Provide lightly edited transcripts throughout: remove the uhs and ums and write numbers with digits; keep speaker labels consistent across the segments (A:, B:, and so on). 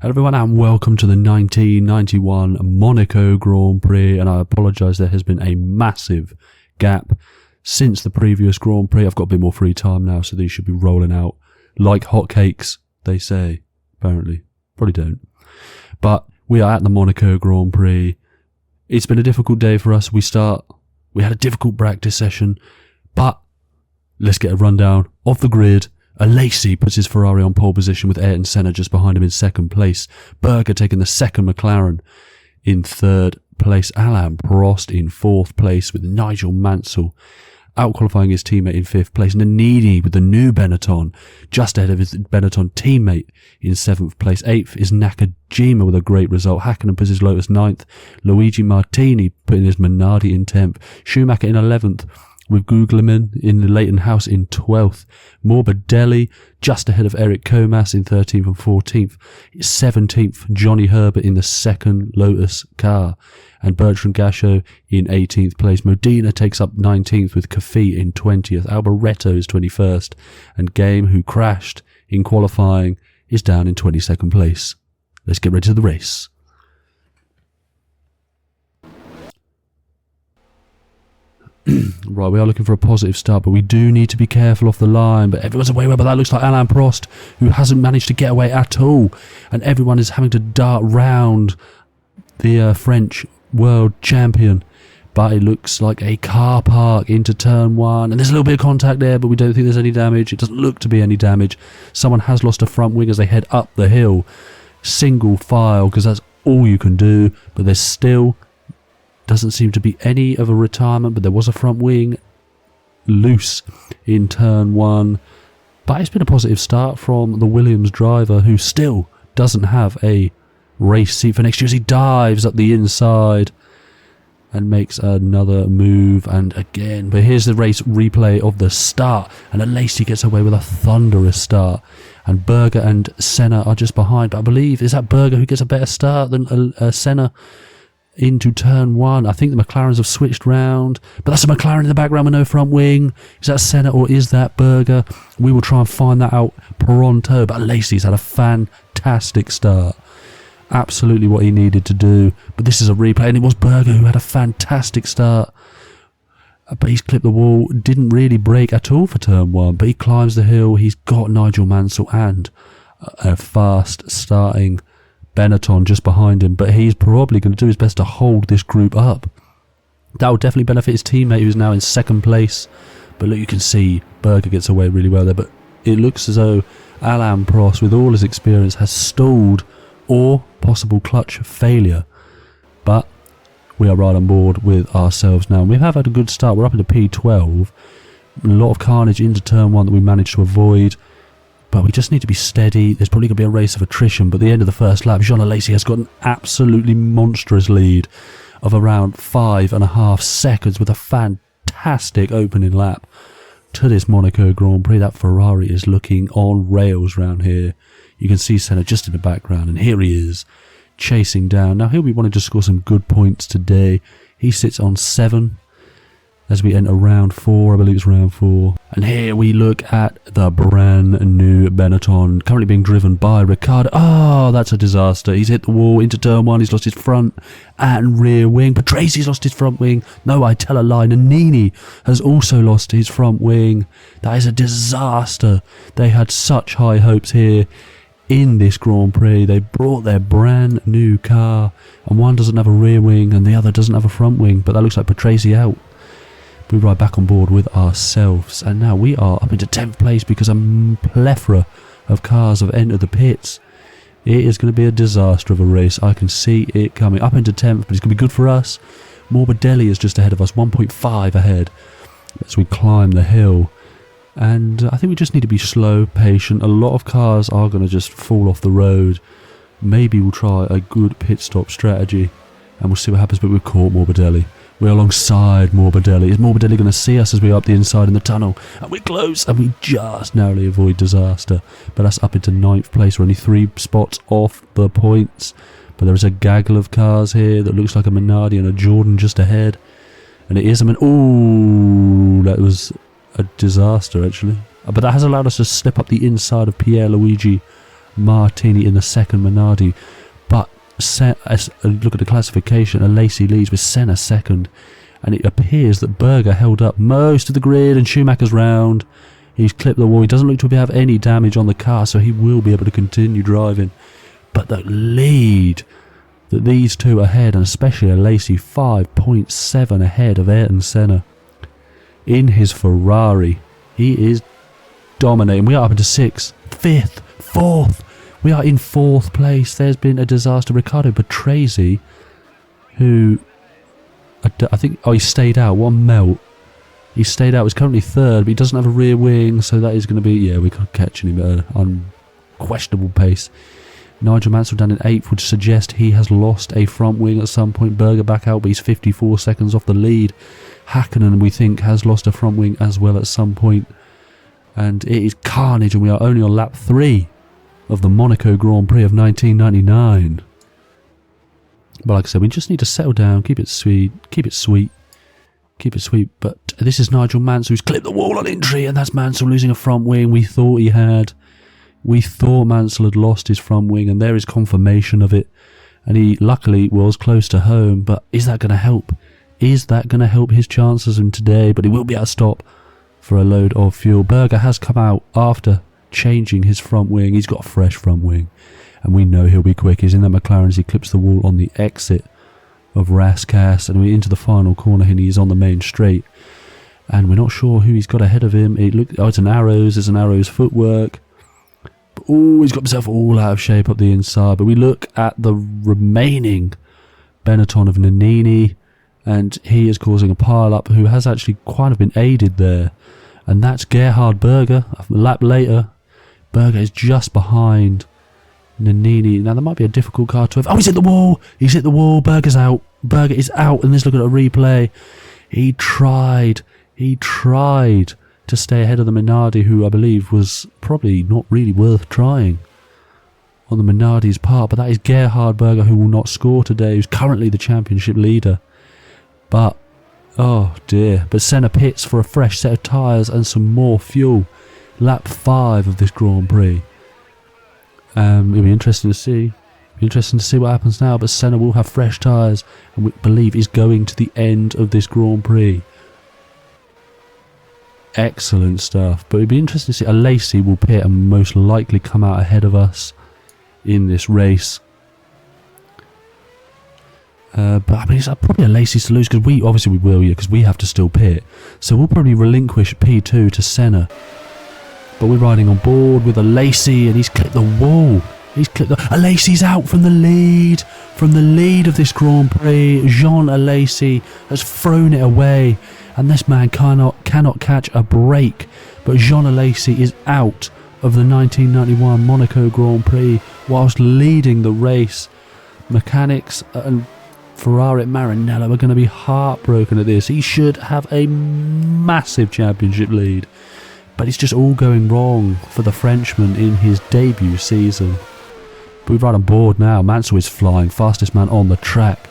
A: Hello everyone and welcome to the 1991 Monaco Grand Prix, and I apologise, there has been a massive gap since the previous Grand Prix. I've got a bit more free time now, so these should be rolling out like hotcakes, they say. Apparently. Probably don't. But we are at the Monaco Grand Prix. It's been a difficult day for us. We had a difficult practice session, but let's get a rundown of the grid. Alesi puts his Ferrari on pole position with Senna just behind him in second place. Berger taking the second McLaren in third place. Alain Prost in fourth place with Nigel Mansell out-qualifying his teammate in fifth place. Nannini with the new Benetton just ahead of his Benetton teammate in seventh place. Eighth is Nakajima with a great result. Hakkinen puts his Lotus ninth. Luigi Martini putting his Minardi in 10th. Schumacher in 11th. With Guglielmin in the Leighton House in 12th. Morbidelli just ahead of Eric Comas in 13th and 14th. 17th, Johnny Herbert in the second Lotus car. And Bertrand Gachot in 18th place. Modena takes up 19th with Cafi in 20th. Alboreto is 21st. And Game, who crashed in qualifying, is down in 22nd place. Let's get ready to the race. Right, we are looking for a positive start, but we do need to be careful off the line. But everyone's away, but that looks like Alain Prost, who hasn't managed to get away at all. And everyone is having to dart round the French world champion. But it looks like a car park into turn one. And there's a little bit of contact there, but we don't think there's any damage. It doesn't look to be any damage. Someone has lost a front wing as they head up the hill. Single file, because that's all you can do. But there's still... doesn't seem to be any of a retirement, but there was a front wing loose in turn one. But it's been a positive start from the Williams driver, who still doesn't have a race seat for next year as he dives up the inside and makes another move. And again, but here's the race replay of the start, and Alesi gets away with a thunderous start, and Berger and Senna are just behind. But I believe, is that Berger who gets a better start than Senna into turn one? I think the McLarens have switched round, but that's a McLaren in the background with no front wing. Is that Senna or is that Berger? We will try and find that out pronto. But Alesi's had a fantastic start, absolutely what he needed to do. But this is a replay, and it was Berger who had a fantastic start, but he's clipped the wall. Didn't really brake at all for turn one, but he climbs the hill. He's got Nigel Mansell and a fast starting Benetton just behind him, but he's probably going to do his best to hold this group up. That will definitely benefit his teammate, who's now in second place. But look, you can see Berger gets away really well there, but it looks as though Alain Prost, with all his experience, has stalled or possible clutch failure. But we are right on board with ourselves now. We have had a good start. We're up into P12. A lot of carnage into turn one that we managed to avoid. But we just need to be steady. There's probably going to be a race of attrition. But at the end of the first lap, Jean Alesi has got an absolutely monstrous lead of around 5.5 seconds with a fantastic opening lap to this Monaco Grand Prix. That Ferrari is looking on rails round here. You can see Senna just in the background. And here he is, chasing down. Now, he'll be wanting to score some good points today. He sits on 7. As we enter round 4, I believe it's round 4. And here we look at the brand new Benetton, currently being driven by Ricciardo. Oh, that's a disaster. He's hit the wall into turn 1. He's lost his front and rear wing. But Tracy's lost his front wing. No, I tell a lie. Nannini has also lost his front wing. That is a disaster. They had such high hopes here in this Grand Prix. They brought their brand new car, and one doesn't have a rear wing and the other doesn't have a front wing. But that looks like Tracy out. We ride back on board with ourselves, and now we are up into 10th place because a plethora of cars have entered the pits. It is going to be a disaster of a race. I can see it coming. Up into 10th, but it's going to be good for us. Morbidelli is just ahead of us, 1.5 ahead as we climb the hill. And I think we just need to be slow, patient. A lot of cars are going to just fall off the road. Maybe we'll try a good pit stop strategy, and we'll see what happens. But we've caught Morbidelli. We're alongside Morbidelli. Is Morbidelli going to see us as we're up the inside in the tunnel? And we're close, and we just narrowly avoid disaster. But that's up into 9th place. We're only 3 spots off the points. But there is a gaggle of cars here that looks like a Minardi and a Jordan just ahead. And it is a ooh, that was a disaster, actually. But that has allowed us to slip up the inside of Pierre-Luigi Martini in the second, Minardi. But look at the classification. Alesi leads with Senna second. And it appears that Berger held up most of the grid and Schumacher's round. He's clipped the wall. He doesn't look to have any damage on the car, so he will be able to continue driving. But the lead that these two ahead, and especially Alesi, 5.7 ahead of Ayrton Senna in his Ferrari. He is dominating. We are up into 6th, 5th, 4th. We are in 4th place. There's been a disaster. Riccardo Patrese, who I think, he stayed out. What a melt. He stayed out. He's currently 3rd, but he doesn't have a rear wing, so that is going to be, yeah, we can't catch him at an unquestionable pace. Nigel Mansell down in 8th would suggest he has lost a front wing at some point. Berger back out, but he's 54 seconds off the lead. Hakkinen, we think, has lost a front wing as well at some point. And it is carnage, and we are only on lap 3 of the Monaco Grand Prix of 1999. But like I said, we just need to settle down, keep it sweet, keep it sweet. But this is Nigel Mansell who's clipped the wall on entry, and that's Mansell losing a front wing. We thought he had. We thought Mansell had lost his front wing, and there is confirmation of it. And he luckily was close to home, but is that going to help? Is that going to help his chances in today? But he will be able to stop for a load of fuel. Berger has come out after changing his front wing. He's got a fresh front wing, and we know he'll be quick. He's in that McLaren as he clips the wall on the exit of Rascasse, and we're into the final corner, and he's on the main straight. And we're not sure who he's got ahead of him. It's an Arrows. It's an Arrows footwork. Oh, he's got himself all out of shape up the inside. But we look at the remaining Benetton of Nannini, and he is causing a pile-up who has actually kind of been aided there. And that's Gerhard Berger. A lap later, Berger is just behind Nannini. Now, there might be a difficult car to have. Oh, he's hit the wall. He's hit the wall. Berger's out. Berger is out. And let's look at a replay. He tried to stay ahead of the Minardi, who I believe was probably not really worth trying on the Minardi's part. But that is Gerhard Berger, who will not score today, who's currently the championship leader. But, oh dear. But Senna pits for a fresh set of tyres and some more fuel. Lap 5 of this Grand Prix. It'll be interesting to see. What happens now. But Senna will have fresh tyres, and we believe is going to the end of this Grand Prix. Excellent stuff. But it'd be interesting to see. Alesi will pit and most likely come out ahead of us in this race. But I mean, it's probably Alesi's to lose, because we will, because we have to still pit. So we'll probably relinquish P2 to Senna. But we're riding on board with Alesi, and he's clipped the wall. Alesi's out from the lead. From the lead of this Grand Prix, Jean Alesi has thrown it away. And this man cannot catch a break. But Jean Alesi is out of the 1991 Monaco Grand Prix whilst leading the race. Mechanics and Ferrari at Maranello are going to be heartbroken at this. He should have a massive championship lead. But it's just all going wrong for the Frenchman in his debut season. But we're right on board now. Mansell is flying, fastest man on the track.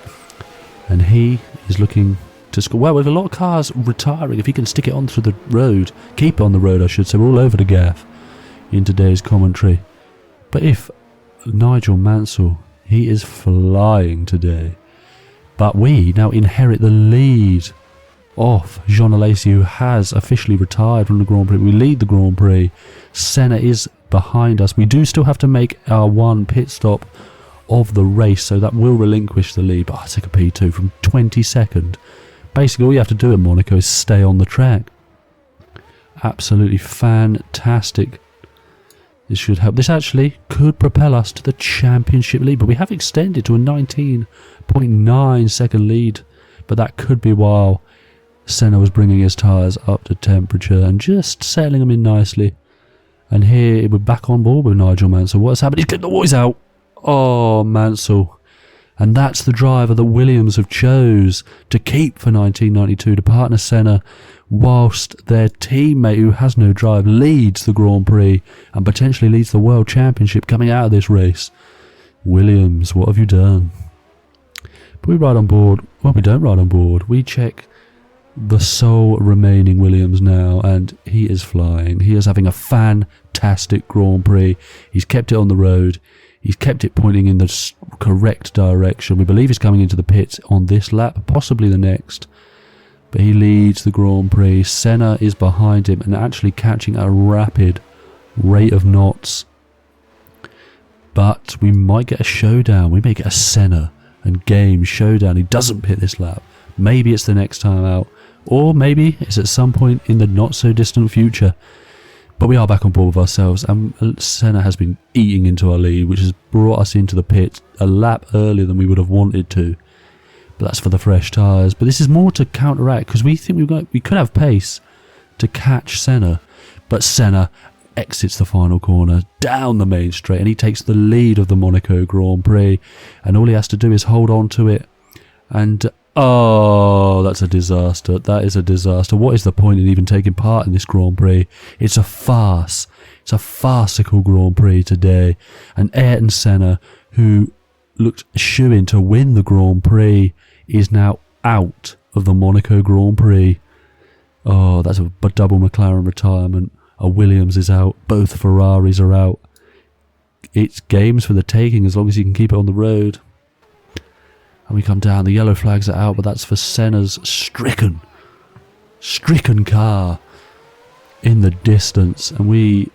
A: And he is looking to score. Well, with a lot of cars retiring, if he can stick it onto the road, keep it on the road, I should say. We're all over the gaff in today's commentary. But if Nigel Mansell, he is flying today. But we now inherit the lead of Jean Alesi, who has officially retired from the Grand Prix. We lead the Grand Prix. Senna is behind us. We do still have to make our one pit stop of the race, so that will relinquish the lead. But I take a P2 from 22nd. Basically, all you have to do at Monaco is stay on the track. Absolutely fantastic. This should help. This actually could propel us to the championship lead, but we have extended to a 19.9 second lead. But that could be while Senna was bringing his tyres up to temperature and just settling them in nicely. And here we're back on board with Nigel Mansell. What's happened? He's clipped the wall out. Oh, Mansell. And that's the driver that Williams have chose to keep for 1992 to partner Senna, whilst their teammate, who has no drive, leads the Grand Prix and potentially leads the World Championship coming out of this race. Williams, what have you done? But we ride on board. Well, we don't ride on board. We check the sole remaining Williams now, and he is flying. He is having a fantastic fantastic Grand Prix. He's kept it on the road. He's kept it pointing in the correct direction. We believe he's coming into the pits on this lap, possibly the next. But he leads the Grand Prix. Senna is behind him and actually catching a rapid rate of knots. But we might get a showdown. We may get a Senna and Game showdown. He doesn't pit this lap. Maybe it's the next time out. Or maybe it's at some point in the not so distant future. But we are back on board with ourselves, and Senna has been eating into our lead, which has brought us into the pit a lap earlier than we would have wanted to. But that's for the fresh tyres. But this is more to counteract, because we think we could have pace to catch Senna. But Senna exits the final corner down the main straight, and he takes the lead of the Monaco Grand Prix. And all he has to do is hold on to it. And oh, that's a disaster. That is a disaster. What is the point in even taking part in this Grand Prix? It's a farce. It's a farcical Grand Prix today. And Ayrton Senna, who looked shoo-in to win the Grand Prix, is now out of the Monaco Grand Prix. Oh, that's a double McLaren retirement. A Williams is out. Both Ferraris are out. It's games for the taking as long as you can keep it on the road. And we come down, the yellow flags are out, but that's for Senna's stricken car in the distance. And we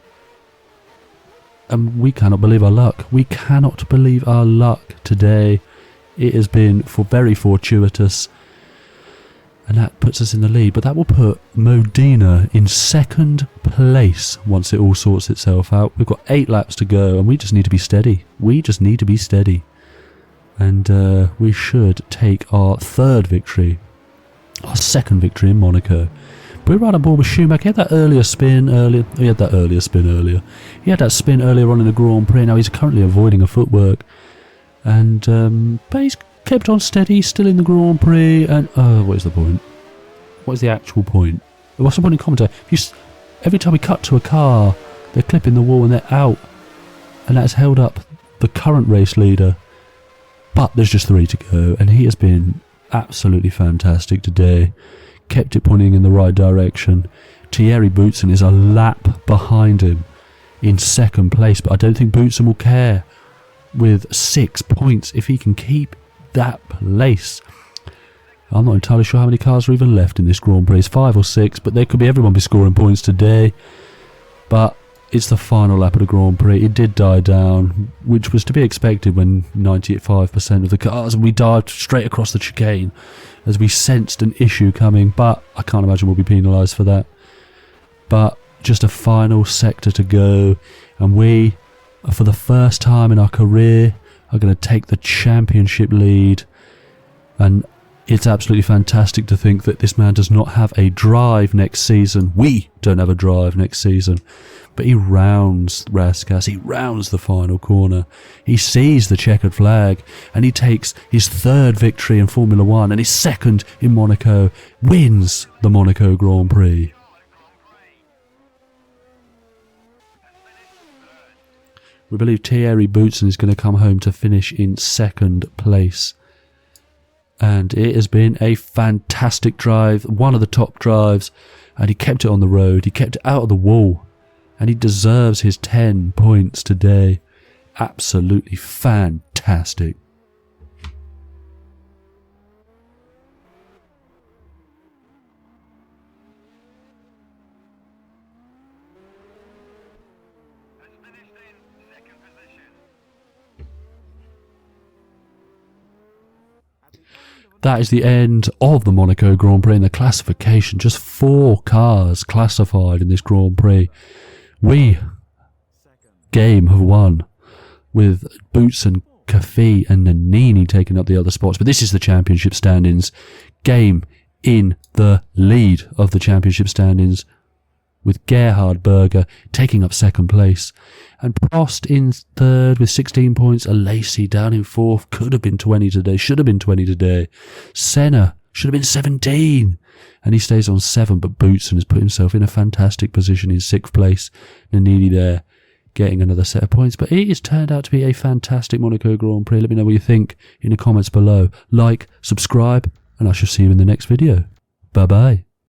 A: cannot believe our luck. We cannot believe our luck today. It has been very fortuitous. And that puts us in the lead. But that will put Modena in second place once it all sorts itself out. We've got 8 laps to go, and we just need to be steady. We just need to be steady. And we should take our third victory, our second victory in Monaco. But we're right on board with Schumacher. He had that spin earlier. He had that spin earlier on in the Grand Prix. Now he's currently avoiding a footwork. And but he's kept on steady, still in the Grand Prix. And what is the point? What is the actual point? What's the point in commentary? Every time we cut to a car, they're clipping the wall and they're out. And that's held up the current race leader. But there's just 3 to go, and he has been absolutely fantastic today. Kept it pointing in the right direction. Thierry Boutsen is a lap behind him in second place, but I don't think Boutsen will care with 6 points if he can keep that place. I'm not entirely sure how many cars are even left in this Grand Prix. It's 5 or 6, but there could be everyone be scoring points today. But it's the final lap of the Grand Prix. It did die down, which was to be expected when 95% of the cars, and we dived straight across the chicane as we sensed an issue coming, but I can't imagine we'll be penalised for that. But just a final sector to go, and we, for the first time in our career, are going to take the championship lead. And it's absolutely fantastic to think that this man does not have a drive next season. We don't have a drive next season. But he rounds Raskas, he rounds the final corner, he sees the checkered flag, and he takes his third victory in Formula 1 and his second in Monaco, wins the Monaco Grand Prix. We believe Thierry Boutsen is going to come home to finish in second place. And it has been a fantastic drive, one of the top drives, and he kept it on the road, he kept it out of the wall. And he deserves his 10 points today. Absolutely fantastic. That is the end of the Monaco Grand Prix in the classification. Just 4 cars classified in this Grand Prix. We, Game, have won with Boutsen, Cafe and Nannini taking up the other spots. But this is the championship standings. Game in the lead of the championship standings with Gerhard Berger taking up second place. And Prost in third with 16 points. Alesi down in fourth. Could have been 20 today. Should have been 20 today. Senna should have been 17. And he stays on 7. But Boutsen has put himself in a fantastic position in 6th place. Nannini there getting another set of points. But it has turned out to be a fantastic Monaco Grand Prix. Let me know what you think in the comments below. Like, subscribe, and I shall see you in the next video. Bye-bye.